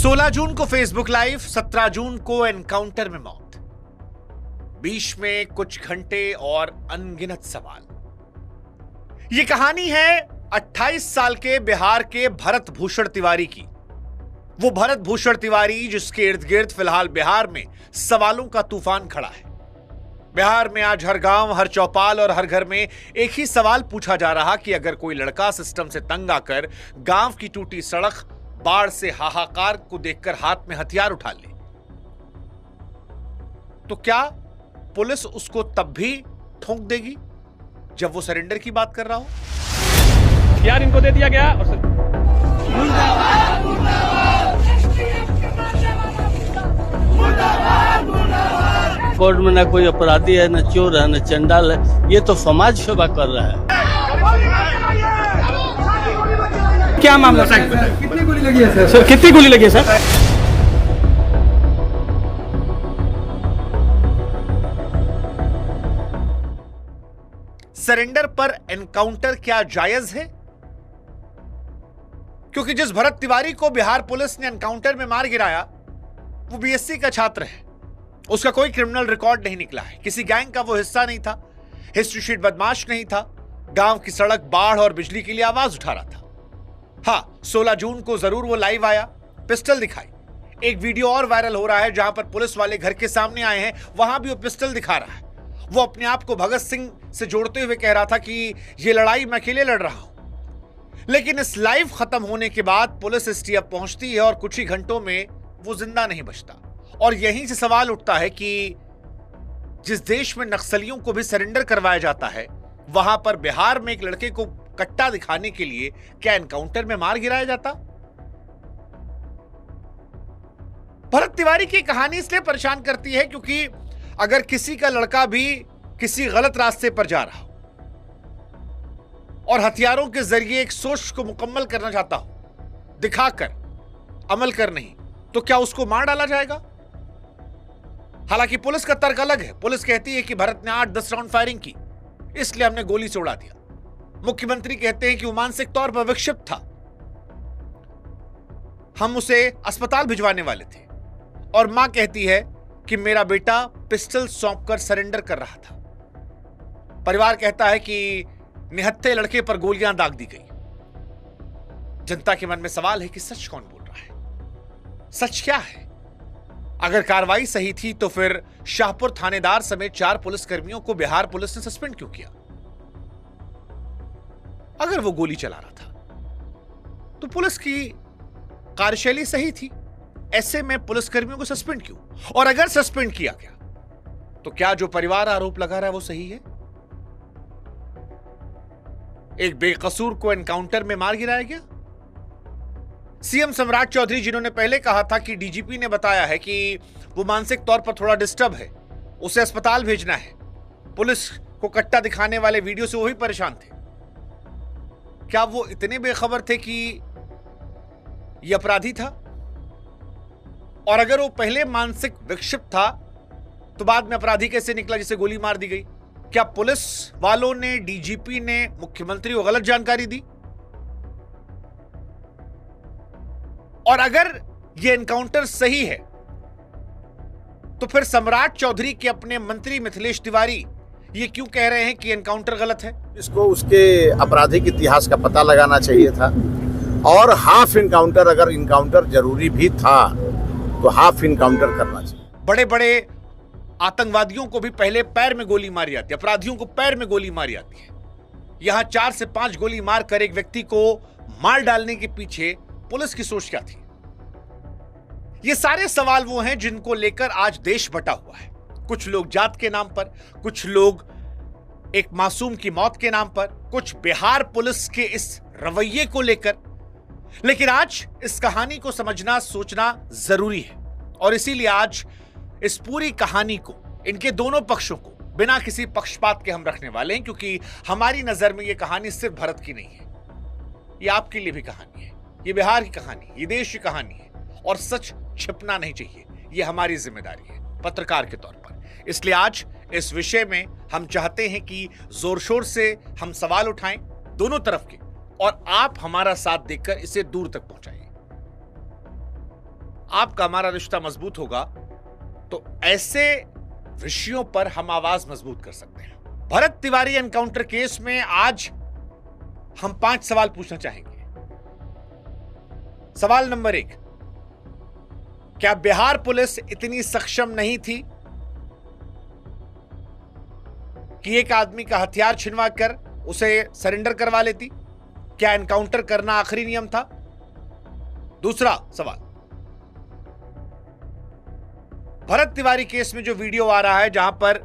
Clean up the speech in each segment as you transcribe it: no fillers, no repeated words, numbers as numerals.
16 जून को Facebook live, 17 जून को encounter में मौत। बीच में कुछ घंटे और अनगिनत सवाल। यह कहानी है 28 साल के बिहार के भरत भूषण तिवारी की। वो भरत भूषण तिवारी जिसके इर्द गिर्द फिलहाल बिहार में सवालों का तूफान खड़ा है। बिहार में आज हर गांव, हर चौपाल और हर घर में एक ही सवाल पूछा जा रहा कि अगर कोई लड़का सिस्टम से तंग आकर गांव की टूटी सड़क, बाढ़ से हाहाकार को देखकर हाथ में हथियार उठा ले, तो क्या पुलिस उसको तब भी ठोंक देगी जब वो सरेंडर की बात कर रहा हो? हथियार इनको दे दिया गया और कोर्ट में ना कोई अपराधी है, न चोर है, न चंडाल है। ये तो समाज सेवा कर रहा है। क्या मामला सर? कितनी गोली लगी है सर? कितनी गोली लगी है सर? सरेंडर पर एनकाउंटर क्या जायज है? क्योंकि जिस भरत तिवारी को बिहार पुलिस ने एनकाउंटर में मार गिराया वो बीएससी का छात्र है। उसका कोई क्रिमिनल रिकॉर्ड नहीं निकला है, किसी गैंग का वो हिस्सा नहीं था, हिस्ट्री शीट बदमाश नहीं था, गांव की सड़क, बाढ़ और बिजली के लिए आवाज उठा रहा था। हाँ, 16 जून को जरूर वो लाइव आया, पिस्टल दिखाई। एक वीडियो और वायरल हो रहा है जहां पर पुलिस वाले घर के सामने आए हैं, वहां भी वो पिस्टल दिखा रहा है। वो अपने आप को भगत सिंह से जोड़ते हुए कह रहा था कि ये लड़ाई मैं अकेले लड़ रहा हूं। लेकिन इस लाइव खत्म होने के बाद पुलिस एसटीएफ पहुंचती है और कुछ ही घंटों में वो जिंदा नहीं बचता। और यहीं से सवाल उठता है कि जिस देश में नक्सलियों को भी सरेंडर करवाया जाता है, वहां पर बिहार में एक लड़के को कट्टा दिखाने के लिए क्या एनकाउंटर में मार गिराया जाता? भरत तिवारी की कहानी इसलिए परेशान करती है क्योंकि अगर किसी का लड़का भी किसी गलत रास्ते पर जा रहा हो और हथियारों के जरिए एक सोच को मुकम्मल करना चाहता हो, दिखाकर, अमल कर नहीं, तो क्या उसको मार डाला जाएगा? हालांकि पुलिस का तर्क अलग है। पुलिस कहती है कि भरत ने 8-10 राउंड फायरिंग की, इसलिए हमने गोली से उड़ा दिया। मुख्यमंत्री कहते हैं कि वो मानसिक तौर पर विक्षिप्त था, हम उसे अस्पताल भिजवाने वाले थे। और मां कहती है कि मेरा बेटा पिस्टल सौंपकर सरेंडर कर रहा था। परिवार कहता है कि निहत्थे लड़के पर गोलियां दाग दी गई। जनता के मन में सवाल है कि सच कौन बोल रहा है? सच क्या है? अगर कार्रवाई सही थी तो फिर शाहपुर थानेदार समेत 4 पुलिसकर्मियों को बिहार पुलिस ने सस्पेंड क्यों किया? अगर वो गोली चला रहा था तो पुलिस की कार्यशैली सही थी, ऐसे में पुलिसकर्मियों को सस्पेंड क्यों? और अगर सस्पेंड किया गया तो क्या जो परिवार आरोप लगा रहा है वो सही है? एक बेकसूर को एनकाउंटर में मार गिराया गया। सीएम सम्राट चौधरी, जिन्होंने पहले कहा था कि डीजीपी ने बताया है कि वो मानसिक तौर पर थोड़ा डिस्टर्ब है, उसे अस्पताल भेजना है, पुलिस को कट्टा दिखाने वाले वीडियो से वो भी परेशान थे। क्या वो इतने बेखबर थे कि ये अपराधी था? और अगर वो पहले मानसिक विक्षिप्त था तो बाद में अपराधी कैसे निकला जिसे गोली मार दी गई? क्या पुलिस वालों ने, डीजीपी ने मुख्यमंत्री को गलत जानकारी दी? और अगर यह एनकाउंटर सही है तो फिर सम्राट चौधरी के अपने मंत्री मिथिलेश तिवारी ये क्यों कह रहे हैं कि एनकाउंटर गलत है? इसको उसके आपराधिक इतिहास का पता लगाना चाहिए था। और हाफ इनकाउंटर, अगर इनकाउंटर जरूरी भी था तो हाफ इनकाउंटर करना चाहिए। बड़े बड़े आतंकवादियों को भी पहले पैर में गोली मारी जाती है, अपराधियों को पैर में गोली मारी जाती है। यहां 4 से 5 गोली मारकर एक व्यक्ति को मार डालने के पीछे पुलिस की सोच क्या थी? ये सारे सवाल वो हैं जिनको लेकर आज देश बटा हुआ है। कुछ लोग जात के नाम पर, कुछ लोग एक मासूम की मौत के नाम पर, कुछ बिहार पुलिस के इस रवैये को लेकर। लेकिन आज इस कहानी को समझना, सोचना जरूरी है। और इसीलिए आज इस पूरी कहानी को, इनके दोनों पक्षों को बिना किसी पक्षपात के हम रखने वाले हैं, क्योंकि हमारी नजर में यह कहानी सिर्फ भरत की नहीं है, यह आपके लिए भी कहानी है, ये बिहार की कहानी, ये देश की कहानी है। और सच छिपना नहीं चाहिए, यह हमारी जिम्मेदारी है पत्रकार के तौर पर। इसलिए आज इस विषय में हम चाहते हैं कि जोर शोर से हम सवाल उठाएं दोनों तरफ के, और आप हमारा साथ देकर इसे दूर तक पहुंचाइए। आपका हमारा रिश्ता मजबूत होगा तो ऐसे विषयों पर हम आवाज मजबूत कर सकते हैं। भरत तिवारी एनकाउंटर केस में आज हम 5 सवाल पूछना चाहेंगे। सवाल नंबर 1, क्या बिहार पुलिस इतनी सक्षम नहीं थी कि एक आदमी का हथियार छिनवा कर उसे सरेंडर करवा लेती? क्या एनकाउंटर करना आखिरी नियम था? दूसरा सवाल, भरत तिवारी केस में जो वीडियो आ रहा है जहां पर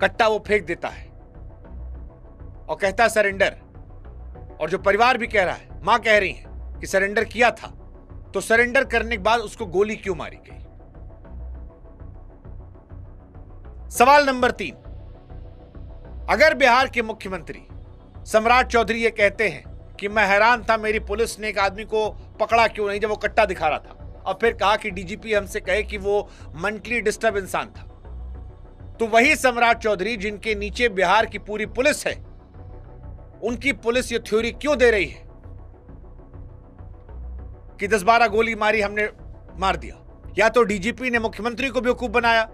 कट्टा वो फेंक देता है और कहता है सरेंडर, और जो परिवार भी कह रहा है, मां कह रही है कि सरेंडर किया था, तो सरेंडर करने के बाद उसको गोली क्यों मारी गई? सवाल नंबर 3, अगर बिहार के मुख्यमंत्री सम्राट चौधरी ये कहते हैं कि मैं हैरान था मेरी पुलिस ने एक आदमी को पकड़ा क्यों नहीं जब वो कट्टा दिखा रहा था, और फिर कहा कि डीजीपी हमसे कहे कि वो मेंटली डिस्टर्ब इंसान था, तो वही सम्राट चौधरी जिनके नीचे बिहार की पूरी पुलिस है, उनकी पुलिस ये थ्योरी क्यों दे रही है कि 10-12 गोली मारी, हमने मार दिया? या तो डीजीपी ने मुख्यमंत्री को बेवकूफ बनाया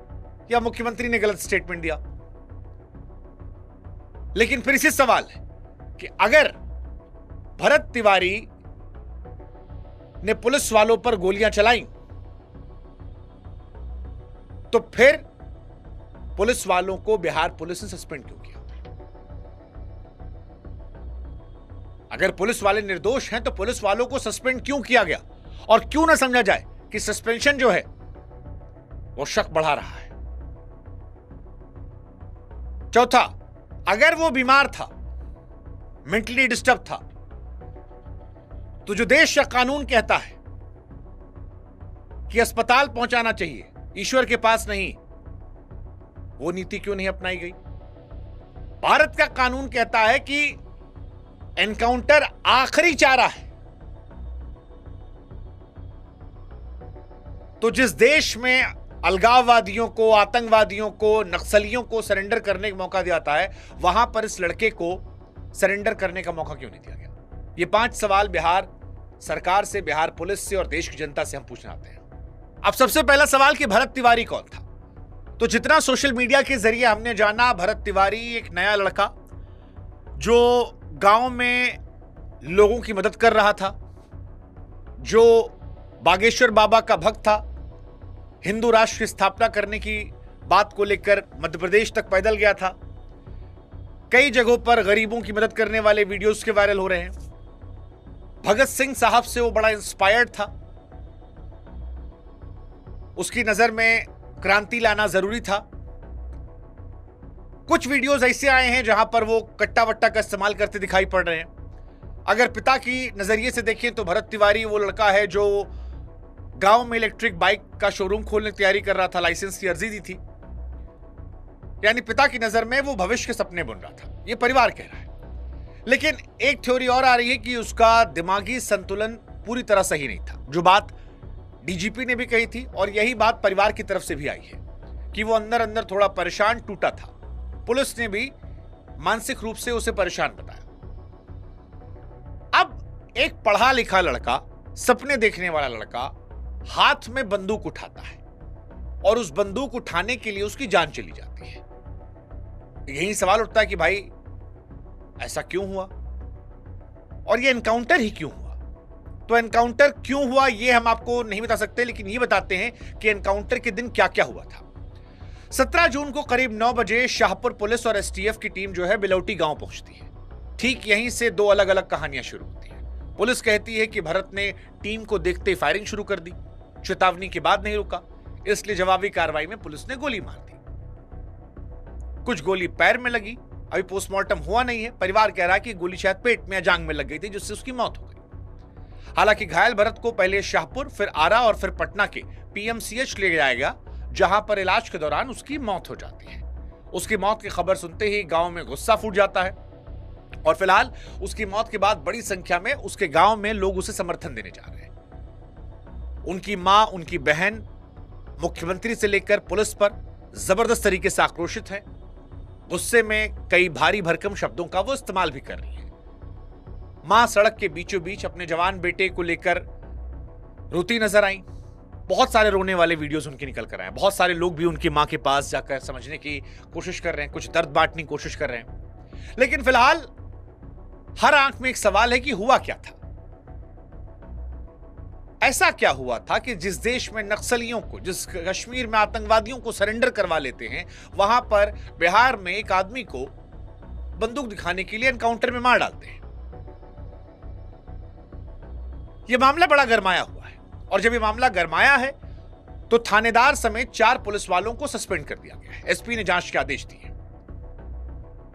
या मुख्यमंत्री ने गलत स्टेटमेंट दिया। लेकिन फिर इसी सवाल है कि अगर भरत तिवारी ने पुलिस वालों पर गोलियां चलाई तो फिर पुलिस वालों को बिहार पुलिस ने सस्पेंड क्यों किया? अगर पुलिस वाले निर्दोष हैं तो पुलिस वालों को सस्पेंड क्यों किया गया? और क्यों ना समझा जाए कि सस्पेंशन जो है वो शक बढ़ा रहा है? चौथा, अगर वो बीमार था, मेंटली डिस्टर्ब था, तो जो देश का कानून कहता है कि अस्पताल पहुंचाना चाहिए, ईश्वर के पास नहीं, वो नीति क्यों नहीं अपनाई गई? भारत का कानून कहता है कि एनकाउंटर आखिरी चारा है, तो जिस देश में अलगाववादियों को, आतंकवादियों को, नक्सलियों को सरेंडर करने का मौका दिया जाता है, वहां पर इस लड़के को सरेंडर करने का मौका क्यों नहीं दिया गया? ये 5 सवाल बिहार सरकार से, बिहार पुलिस से और देश की जनता से हम पूछना चाहते हैं। अब सबसे पहला सवाल कि भरत तिवारी कौन था? तो जितना सोशल मीडिया के जरिए हमने जाना, भरत तिवारी एक नया लड़का जो गांव में लोगों की मदद कर रहा था, जो बागेश्वर बाबा का भक्त था, हिंदू राष्ट्र की स्थापना करने की बात को लेकर मध्य प्रदेश तक पैदल गया था, कई जगहों पर गरीबों की मदद करने वाले वीडियोस के वायरल हो रहे हैं। भगत सिंह साहब से वो बड़ा इंस्पायर्ड था, उसकी नजर में क्रांति लाना जरूरी था। कुछ वीडियोस ऐसे आए हैं जहां पर वो कट्टा वट्टा का इस्तेमाल करते दिखाई पड़ रहे हैं। अगर पिता की नजरिए से देखें तो भरत तिवारी वो लड़का है जो गांव में इलेक्ट्रिक बाइक का शोरूम खोलने की तैयारी कर रहा था, लाइसेंस की अर्जी दी थी, यानी पिता की नजर में वो भविष्य के सपने बुन रहा था, ये परिवार कह रहा है। लेकिन एक थ्योरी और आ रही है कि उसका दिमागी संतुलन पूरी तरह सही नहीं था, जो बात डीजीपी ने भी कही थी और यही बात परिवार की तरफ से भी आई है कि वो अंदर अंदर थोड़ा परेशान, टूटा था। पुलिस ने भी मानसिक रूप से उसे परेशान बताया। अब एक पढ़ा लिखा लड़का, सपने देखने वाला लड़का हाथ में बंदूक उठाता है और उस बंदूक उठाने के लिए उसकी जान चली जाती है। यही सवाल उठता है कि भाई ऐसा क्यों हुआ और ये एनकाउंटर ही क्यों हुआ? तो एनकाउंटर क्यों हुआ ये हम आपको नहीं बता सकते, लेकिन ये बताते हैं कि एनकाउंटर के दिन क्या क्या हुआ था। 17 जून को करीब 9 बजे शाहपुर पुलिस और एसटीएफ की टीम जो है बिलौटी गांव पहुंचती है। ठीक यहीं से 2 अलग अलग कहानियां शुरू होती हैं। पुलिस कहती है कि भरत ने टीम को देखते ही फायरिंग शुरू कर दी, चेतावनी के बाद नहीं रुका, इसलिए जवाबी कार्रवाई में पुलिस ने गोली मार दी। कुछ गोली पैर में लगी, अभी पोस्टमार्टम हुआ नहीं है। परिवार कह रहा है कि गोली शायद पेट में या जांघ में लग गई थी जिससे उसकी मौत हो गई। हालांकि घायल भरत को पहले शाहपुर, फिर आरा और फिर पटना के पीएमसीएच ले जाया गया, जहां पर इलाज के दौरान उसकी मौत हो जाती है। उसकी मौत की खबर सुनते ही गांव में गुस्सा फूट जाता है और फिलहाल उसकी मौत के बाद बड़ी संख्या में उसके गांव में लोग उसे समर्थन देने जा रहे हैं। उनकी मां, उनकी बहन मुख्यमंत्री से लेकर पुलिस पर जबरदस्त तरीके से आक्रोशित है। गुस्से में कई भारी भरकम शब्दों का वो इस्तेमाल भी कर रही है। मां सड़क के बीचों बीच अपने जवान बेटे को लेकर रोती नजर आई। बहुत सारे रोने वाले वीडियोस उनके निकल कर आए हैं। बहुत सारे लोग भी उनकी मां के पास जाकर समझने की कोशिश कर रहे हैं, कुछ दर्द बांटने की कोशिश कर रहे हैं। लेकिन फिलहाल हर आंख में एक सवाल है कि हुआ क्या था। ऐसा क्या हुआ था कि जिस देश में नक्सलियों को, जिस कश्मीर में आतंकवादियों को सरेंडर करवा लेते हैं, वहां पर बिहार में एक आदमी को बंदूक दिखाने के लिए एनकाउंटर में मार डालते हैं। यह मामला बड़ा गरमाया हुआ है और जब यह मामला गरमाया है तो थानेदार समेत 4 पुलिस वालों को सस्पेंड कर दिया गया है। एसपी ने जांच के आदेश दिए।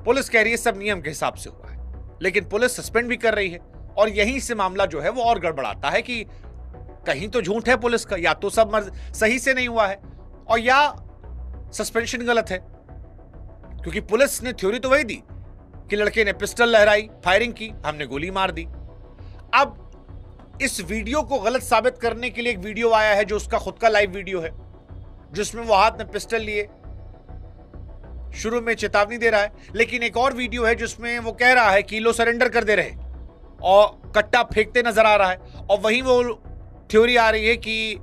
पुलिस कह रही है सब नियम के हिसाब से हुआ है, लेकिन पुलिस सस्पेंड भी कर रही है और यहीं से मामला जो है वो और गड़बड़ाता है कि कहीं तो झूठ है पुलिस का, या तो सब सही से नहीं हुआ है और या सस्पेंशन गलत है। क्योंकि पुलिस ने थ्योरी तो वही दी कि लड़के ने पिस्टल लहराई, फायरिंग की, हमने गोली मार दी। अब इस वीडियो को गलत साबित करने के लिए एक वीडियो आया है जो उसका खुद का लाइव वीडियो है, जिसमें वो हाथ में पिस्टल लिए शुरू में चेतावनी दे रहा है, लेकिन एक और वीडियो है जिसमें वो कह रहा है कि लो सरेंडर कर दे रहे और कट्टा फेंकते नजर आ रहा है। और वहीं वो थ्योरी आ रही है कि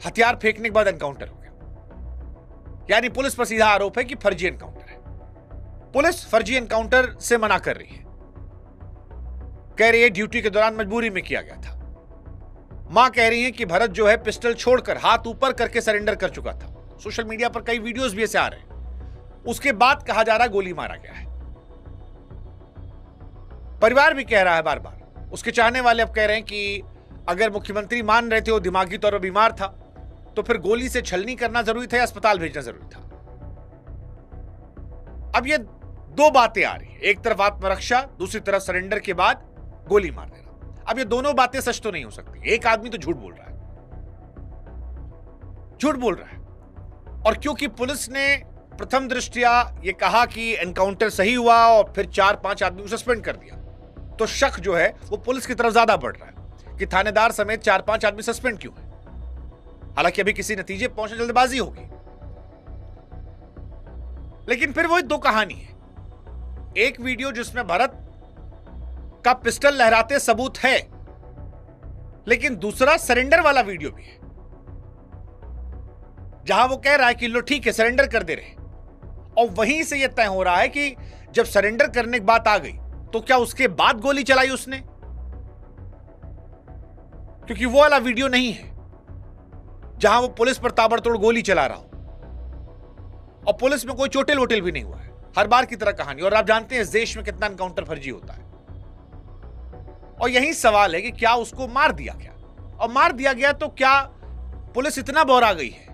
हथियार फेंकने के बाद एनकाउंटर हो गया। यानी पुलिस पर सीधा आरोप है कि फर्जी एनकाउंटर है। पुलिस फर्जी एनकाउंटर से मना कर रही है, कह रही है ड्यूटी के दौरान मजबूरी में किया गया था। मां कह रही है कि भरत जो है पिस्टल छोड़कर हाथ ऊपर करके सरेंडर कर चुका था। सोशल मीडिया पर कई वीडियोस भी ऐसे आ रहे हैं। उसके बाद कहा जा रहा है गोली मारा गया है। परिवार भी कह रहा है बार बार, उसके चाहने वाले अब कह रहे हैं कि अगर मुख्यमंत्री मान रहे थे वो दिमागी तौर पर बीमार था तो फिर गोली से छलनी करना जरूरी था या अस्पताल भेजना जरूरी था। अब ये 2 बातें आ रही है, एक तरफ आत्मरक्षा, दूसरी तरफ सरेंडर के बाद गोली मार देना। अब ये दोनों बातें सच तो नहीं हो सकती। एक आदमी तो झूठ बोल रहा है, झूठ बोल रहा है। और क्योंकि पुलिस ने प्रथम दृष्टया ये कहा कि एनकाउंटर सही हुआ और फिर 4-5 आदमी को सस्पेंड कर दिया, तो शक जो है वो पुलिस की तरफ ज्यादा बढ़ रहा है कि थानेदार समेत 4-5 आदमी सस्पेंड क्यों है। हालांकि अभी किसी नतीजे पहुंचने जल्दबाजी होगी, लेकिन फिर वही 2 कहानी है। एक वीडियो जिसमें भरत का पिस्टल लहराते सबूत है, लेकिन दूसरा सरेंडर वाला वीडियो भी है जहां वो कह रहा है कि लो ठीक है सरेंडर कर दे रहे। और वहीं से यह तय हो रहा है कि जब सरेंडर करने की बात आ गई तो क्या उसके बाद गोली चलाई उसने, क्योंकि वो वाला वीडियो नहीं है जहां वो पुलिस पर ताबड़तोड़ गोली चला रहा हो और पुलिस में कोई चोटेल वोटेल भी नहीं हुआ है। हर बार की तरह कहानी। और आप जानते हैं इस देश में कितना एनकाउंटर फर्जी होता है। और यही सवाल है कि क्या उसको मार दिया गया, और मार दिया गया तो क्या पुलिस इतना बौरा गई है।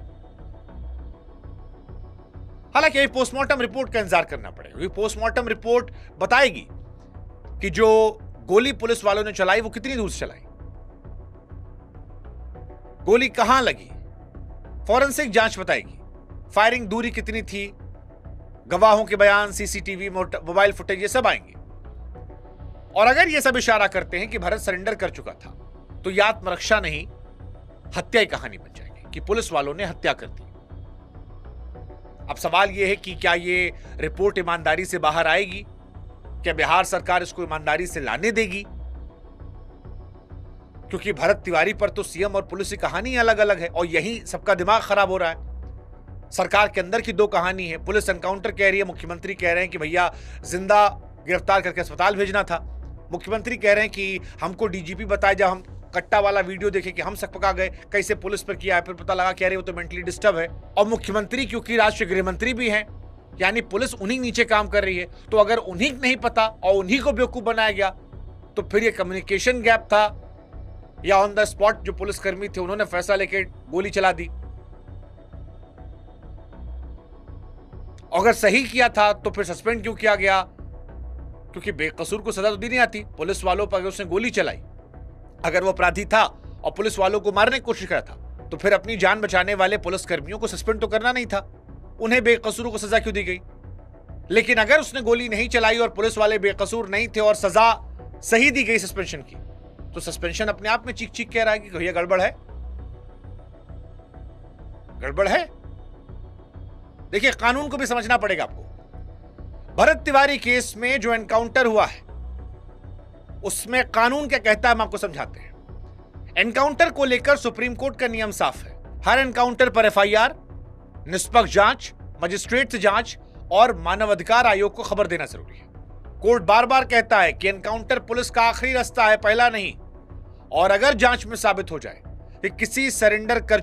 हालांकि अभी पोस्टमार्टम रिपोर्ट का इंतजार करना पड़ेगा। पोस्टमार्टम रिपोर्ट बताएगी कि जो गोली पुलिस वालों ने चलाई वो कितनी दूर से चलाई, गोली कहां लगी, फॉरेंसिक जांच बताएगी। फायरिंग दूरी कितनी थी, गवाहों के बयान, सीसीटीवी, मोबाइल फुटेज, ये सब आएंगे। और अगर ये सब इशारा करते हैं कि भरत सरेंडर कर चुका था तो यह आत्मरक्षा नहीं हत्या की कहानी बन जाएगी कि पुलिस वालों ने हत्या कर दी। अब सवाल यह है कि क्या ये रिपोर्ट ईमानदारी से बाहर आएगी, क्या बिहार सरकार इसको ईमानदारी से लाने देगी, क्योंकि भरत तिवारी पर तो सीएम और पुलिस की कहानी अलग अलग है और यही सबका दिमाग खराब हो रहा है। सरकार के अंदर की 2 कहानी है। पुलिस एनकाउंटर कह रही है, मुख्यमंत्री कह रहे हैं कि भैया जिंदा गिरफ्तार करके अस्पताल भेजना था। मुख्यमंत्री कह रहे हैं कि हमको डीजीपी बताया, जब हम कट्टा वाला वीडियो देखे कि हम सकपका गए, कैसे पुलिस पर किया है, फिर पता लगा कह रहे वो तो मेंटली डिस्टर्ब है। और मुख्यमंत्री क्योंकि राष्ट्रीय गृह मंत्री भी हैं, यानी पुलिस उन्हीं नीचे काम कर रही है, तो अगर उन्हीं को नहीं पता और उन्हीं को बेवकूफ बनाया गया तो फिर ये कम्युनिकेशन गैप था या ऑन द स्पॉट जो पुलिसकर्मी थे उन्होंने फैसला लेके गोली चला दी। अगर सही किया था तो फिर सस्पेंड क्यों किया गया, क्योंकि बेकसूर को सजा तो दी नहीं आती। पुलिस वालों पर उसने गोली चलाई, अगर वो अपराधी था और पुलिस वालों को मारने की कोशिश करा था तो फिर अपनी जान बचाने वाले पुलिसकर्मियों को सस्पेंड तो करना नहीं था, उन्हें बेकसूरों को सजा क्यों दी गई। लेकिन अगर उसने गोली नहीं चलाई और पुलिस वाले बेकसूर नहीं थे और सजा सही दी गई सस्पेंशन की, तो सस्पेंशन अपने आप में चीख चीख कह रहा है कि भैया गड़बड़ है, गड़बड़ है। देखिए कानून को भी समझना पड़ेगा आपको। भरत तिवारी केस में जो एनकाउंटर हुआ है उसमें कानून क्या कहता है हम आपको समझाते हैं। एनकाउंटर को लेकर सुप्रीम कोर्ट का नियम साफ है। हर एनकाउंटर पर एफआईआर, निष्पक्ष जांच, मजिस्ट्रेट से जांच और मानवाधिकार आयोग को खबर देना जरूरी है। कोर्ट बार बार कहता है कि एनकाउंटर पुलिस का आखिरी रास्ता है, पहला नहीं। और अगर जांच में साबित हो जाए कि किसी सरेंडर कर